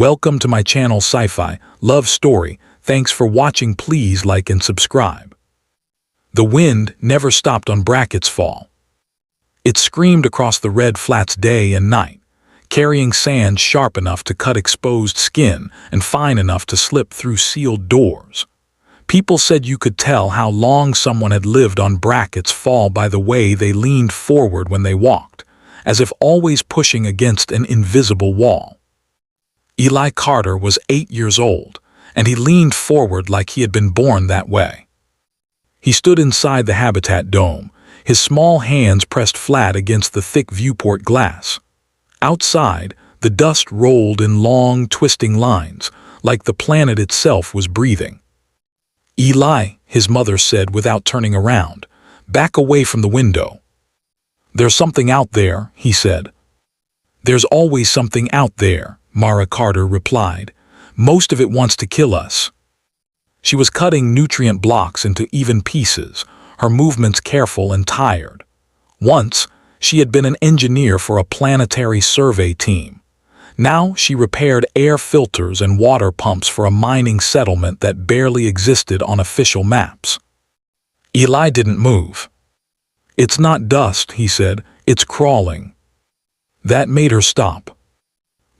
Welcome to my channel Sci-Fi Love Story. Thanks for watching. Please like and subscribe. The wind never stopped on Brackett's fall. It screamed across the red flats day and night, carrying sand sharp enough to cut exposed skin and fine enough to slip through sealed doors. People said you could tell how long someone had lived on Brackett's fall by the way they leaned forward when they walked, as if always pushing against an invisible wall. Eli Carter was 8 years old, and he leaned forward like he had been born that way. He stood inside the habitat dome, his small hands pressed flat against the thick viewport glass. Outside, the dust rolled in long, twisting lines, like the planet itself was breathing. "Eli," his mother said without turning around, "back away from the window." "There's something out there," he said. "There's always something out there," Mara Carter replied. "Most of it wants to kill us." She was cutting nutrient blocks into even pieces, her movements careful and tired. Once, she had been an engineer for a planetary survey team. Now she repaired air filters and water pumps for a mining settlement that barely existed on official maps. Eli didn't move. "It's not dust," he said. "It's crawling." That made her stop.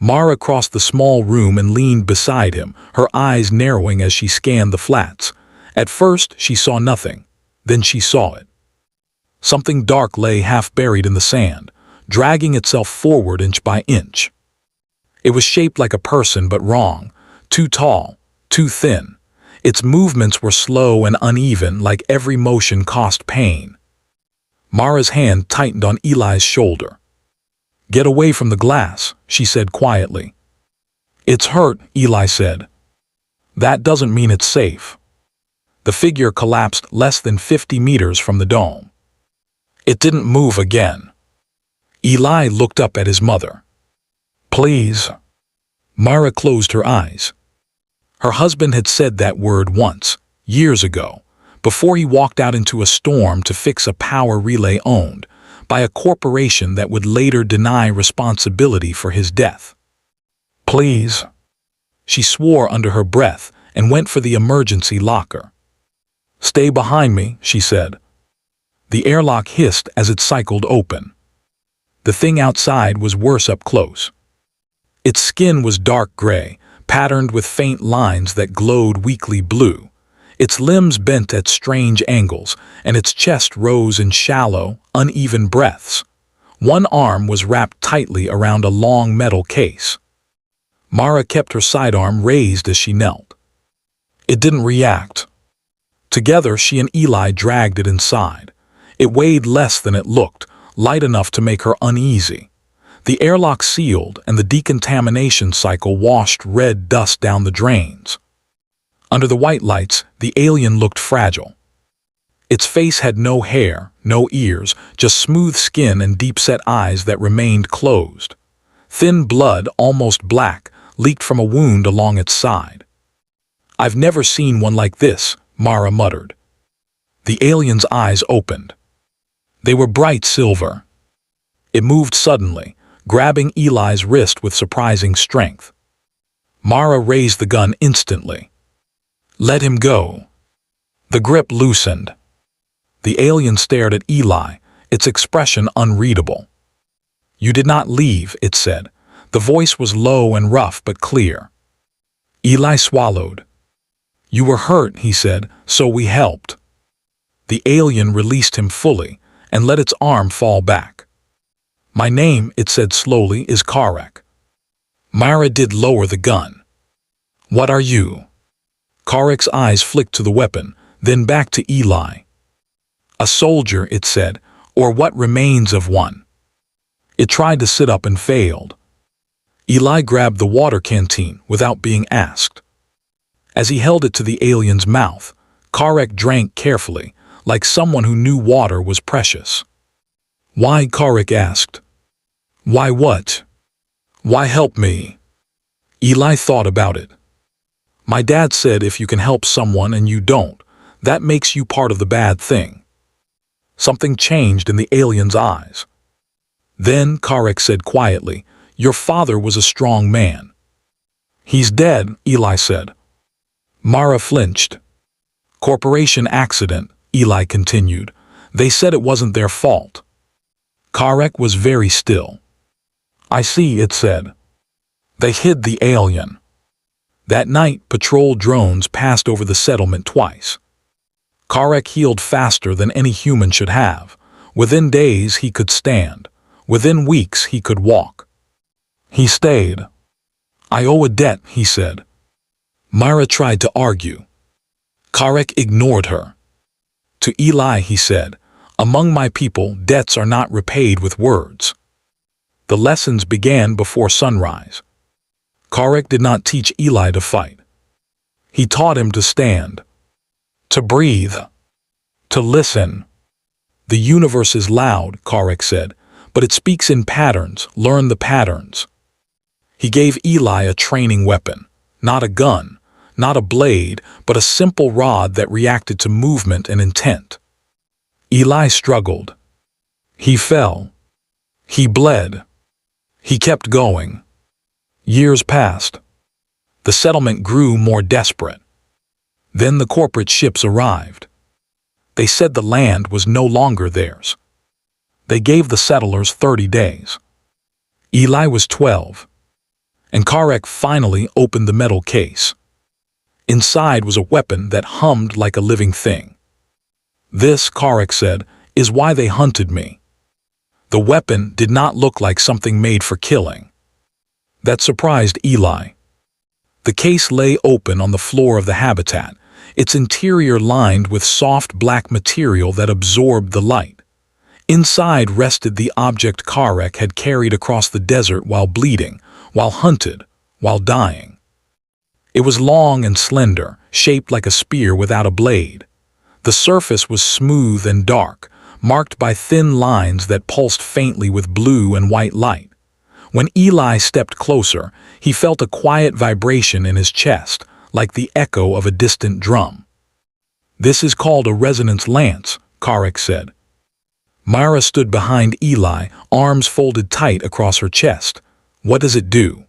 Mara crossed the small room and leaned beside him, her eyes narrowing as she scanned the flats. At first, she saw nothing. Then she saw it. Something dark lay half buried in the sand, dragging itself forward inch by inch. It was shaped like a person, but wrong. Too tall, too thin. Its movements were slow and uneven, like every motion caused pain. Mara's hand tightened on Eli's shoulder. "Get away from the glass," she said quietly. "It's hurt," Eli said. "That doesn't mean it's safe." The figure collapsed less than 50 meters from the dome. It didn't move again. Eli looked up at his mother. "Please." Mara closed her eyes. Her husband had said that word once, years ago, before he walked out into a storm to fix a power relay owned by a corporation that would later deny responsibility for his death. "Please." She swore under her breath and went for the emergency locker. "Stay behind me," she said. The airlock hissed as it cycled open. The thing outside was worse up close. Its skin was dark gray, patterned with faint lines that glowed weakly blue. Its limbs bent at strange angles, and its chest rose in shallow, uneven breaths. One arm was wrapped tightly around a long metal case. Mara kept her sidearm raised as she knelt. It didn't react. Together, she and Eli dragged it inside. It weighed less than it looked, light enough to make her uneasy. The airlock sealed, and the decontamination cycle washed red dust down the drains. Under the white lights, the alien looked fragile. Its face had no hair, no ears, just smooth skin and deep-set eyes that remained closed. Thin blood, almost black, leaked from a wound along its side. "I've never seen one like this," Mara muttered. The alien's eyes opened. They were bright silver. It moved suddenly, grabbing Eli's wrist with surprising strength. Mara raised the gun instantly. "Let him go." The grip loosened. The alien stared at Eli, its expression unreadable. "You did not leave," it said. The voice was low and rough but clear. Eli swallowed. "You were hurt," he said, "so we helped." The alien released him fully and let its arm fall back. "My name," it said slowly, "is Karek." Mara did lower the gun. "What are you?" Karek's eyes flicked to the weapon, then back to Eli. "A soldier," it said, "or what remains of one." It tried to sit up and failed. Eli grabbed the water canteen without being asked. As he held it to the alien's mouth, Karek drank carefully, like someone who knew water was precious. "Why?" Karek asked. "Why what?" "Why help me?" Eli thought about it. "My dad said if you can help someone and you don't, that makes you part of the bad thing." Something changed in the alien's eyes. Then Karek said quietly, "Your father was a strong man." He's dead, Eli said. Mara flinched. Corporation accident, Eli continued. They said it wasn't their fault. Karek was very still. I see, it said. They hid the alien. That night, patrol drones passed over the settlement twice. Karek healed faster than any human should have. Within days, he could stand. Within weeks, he could walk. He stayed. I owe a debt, he said. Myra tried to argue. Karek ignored her. To Eli, he said, among my people, debts are not repaid with words. The lessons began before sunrise. Karek did not teach Eli to fight. He taught him to stand, to breathe, to listen. The universe is loud, Karek said, but it speaks in patterns. Learn the patterns. He gave Eli a training weapon, not a gun, not a blade, but a simple rod that reacted to movement and intent. Eli struggled. He fell. He bled. He kept going. Years passed. The settlement grew more desperate. Then the corporate ships arrived. They said the land was no longer theirs. They gave the settlers 30 days. Eli was 12. And Karek finally opened the metal case. Inside was a weapon that hummed like a living thing. This, Karek said, is why they hunted me. The weapon did not look like something made for killing. That surprised Eli. The case lay open on the floor of the habitat, its interior lined with soft black material that absorbed the light. Inside rested the object Karek had carried across the desert while bleeding, while hunted, while dying. It was long and slender, shaped like a spear without a blade. The surface was smooth and dark, marked by thin lines that pulsed faintly with blue and white light. When Eli stepped closer, he felt a quiet vibration in his chest, like the echo of a distant drum. This is called a resonance lance, Karek said. Myra stood behind Eli, arms folded tight across her chest. What does it do?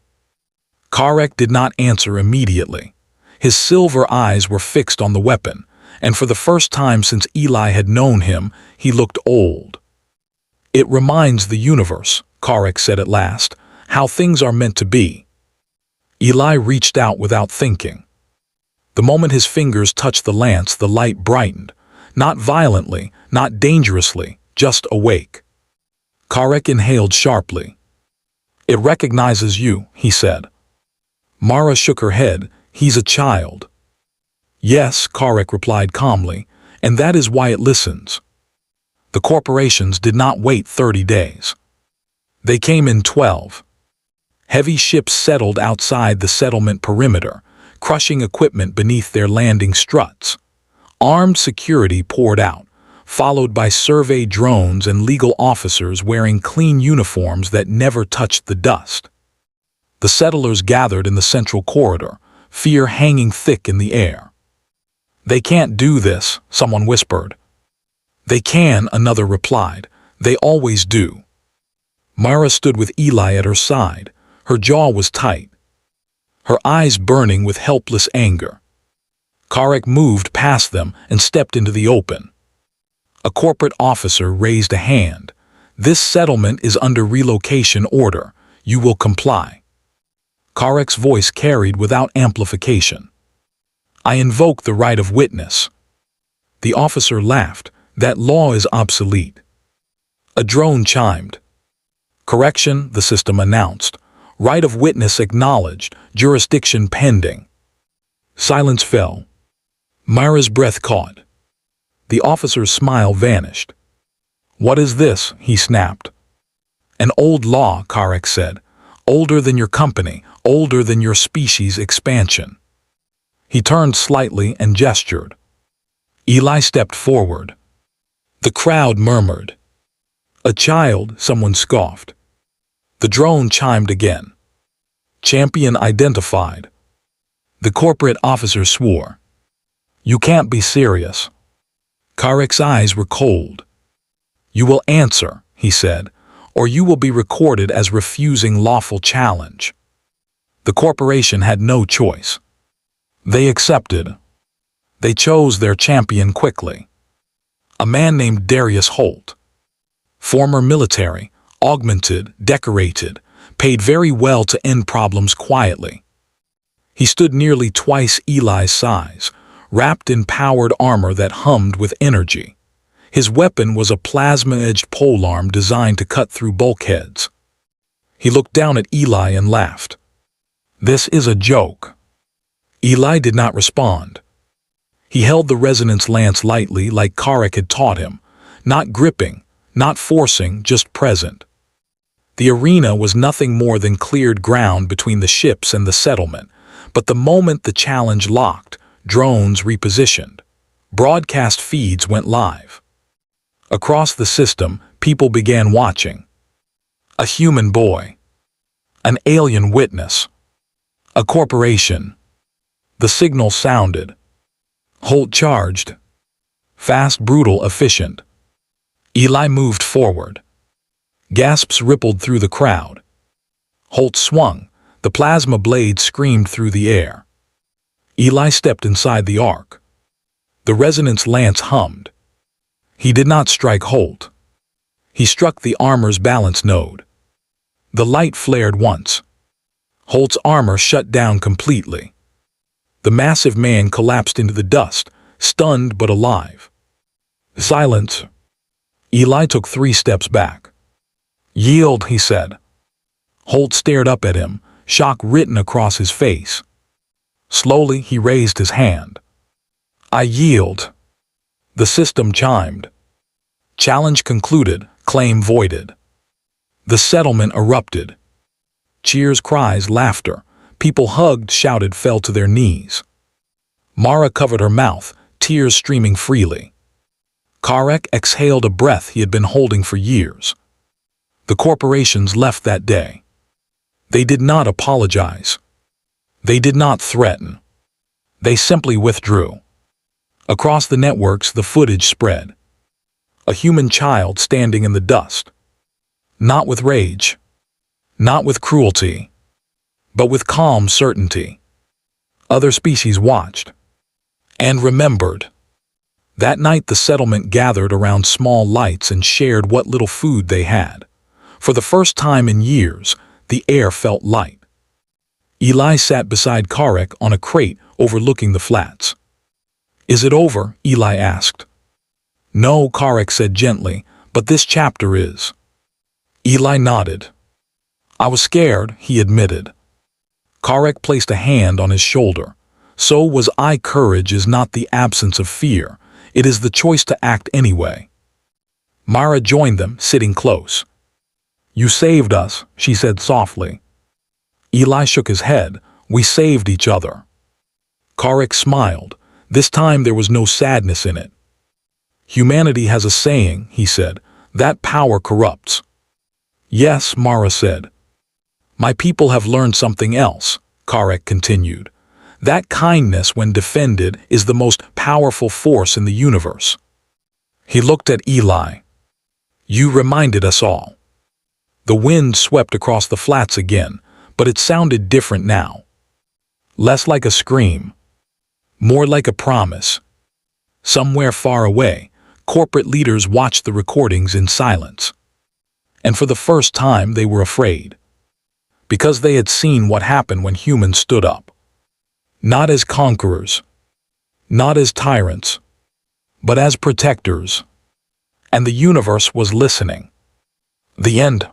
Karek did not answer immediately. His silver eyes were fixed on the weapon, and for the first time since Eli had known him, he looked old. It reminds the universe, Karek said at last, how things are meant to be. Eli reached out without thinking. The moment his fingers touched the lance, the light brightened. Not violently, not dangerously, just awake. Karek inhaled sharply. It recognizes you, he said. Mara shook her head. He's a child. Yes, Karek replied calmly, and that is why it listens. The corporations did not wait 30 days. They came in 12. Heavy ships settled outside the settlement perimeter, crushing equipment beneath their landing struts. Armed security poured out, followed by survey drones and legal officers wearing clean uniforms that never touched the dust. The settlers gathered in the central corridor, fear hanging thick in the air. They can't do this, someone whispered. They can, another replied. They always do. Mara stood with Eli at her side. Her jaw was tight, her eyes burning with helpless anger. Karek moved past them and stepped into the open. A corporate officer raised a hand. This settlement is under relocation order. You will comply. Karek's voice carried without amplification. I invoke the right of witness. The officer laughed. That law is obsolete. A drone chimed. Correction, the system announced. Right of witness acknowledged. Jurisdiction pending. Silence fell. Myra's breath caught. The officer's smile vanished. What is this? He snapped. An old law, Karek said. Older than your company, older than your species' expansion. He turned slightly and gestured. Eli stepped forward. The crowd murmured. A child, someone scoffed. The drone chimed again. Champion identified. The corporate officer swore. You can't be serious. Karek's eyes were cold. You will answer, he said, or you will be recorded as refusing lawful challenge. The corporation had no choice. They accepted. They chose their champion quickly. A man named Darius Holt. Former military, augmented, decorated, paid very well to end problems quietly. He stood nearly twice Eli's size, wrapped in powered armor that hummed with energy. His weapon was a plasma-edged polearm designed to cut through bulkheads. He looked down at Eli and laughed. "This is a joke." Eli did not respond. He held the resonance lance lightly like Karek had taught him, not gripping, not forcing, just present. The arena was nothing more than cleared ground between the ships and the settlement, but the moment the challenge locked, drones repositioned. Broadcast feeds went live. Across the system, people began watching. A human boy. An alien witness. A corporation. The signal sounded. Holt charged. Fast, brutal, efficient. Eli moved forward. Gasps rippled through the crowd. Holt swung. The plasma blade screamed through the air. Eli stepped inside the arc. The resonance lance hummed. He did not strike Holt. He struck the armor's balance node. The light flared once. Holt's armor shut down completely. The massive man collapsed into the dust, stunned but alive. "Silence." Eli took 3 steps back. "Yield," he said. Holt stared up at him, shock written across his face. Slowly, he raised his hand. "I yield." The system chimed. Challenge concluded, claim voided. The settlement erupted. Cheers, cries, laughter. People hugged, shouted, fell to their knees. Mara covered her mouth, tears streaming freely. Karek exhaled a breath he had been holding for years. The corporations left that day. They did not apologize. They did not threaten. They simply withdrew. Across the networks, the footage spread. A human child standing in the dust. Not with rage. Not with cruelty. But with calm certainty. Other species watched. And remembered. That night the settlement gathered around small lights and shared what little food they had. For the first time in years, the air felt light. Eli sat beside Karek on a crate overlooking the flats. "Is it over?" Eli asked. "No," Karek said gently, "but this chapter is." Eli nodded. "I was scared," he admitted. Karek placed a hand on his shoulder. "So was I. Courage is not the absence of fear. It is the choice to act anyway." Mara joined them, sitting close. "You saved us," she said softly. Eli shook his head. "We saved each other." Karek smiled. This time there was no sadness in it. "Humanity has a saying," he said, "that power corrupts." "Yes," Mara said. "My people have learned something else," Karek continued. "That kindness, when defended, is the most powerful force in the universe." He looked at Eli. "You reminded us all." The wind swept across the flats again, but it sounded different now. Less like a scream. More like a promise. Somewhere far away, corporate leaders watched the recordings in silence. And for the first time they were afraid. Because they had seen what happened when humans stood up. Not as conquerors. Not as tyrants. But as protectors. And the universe was listening. The end.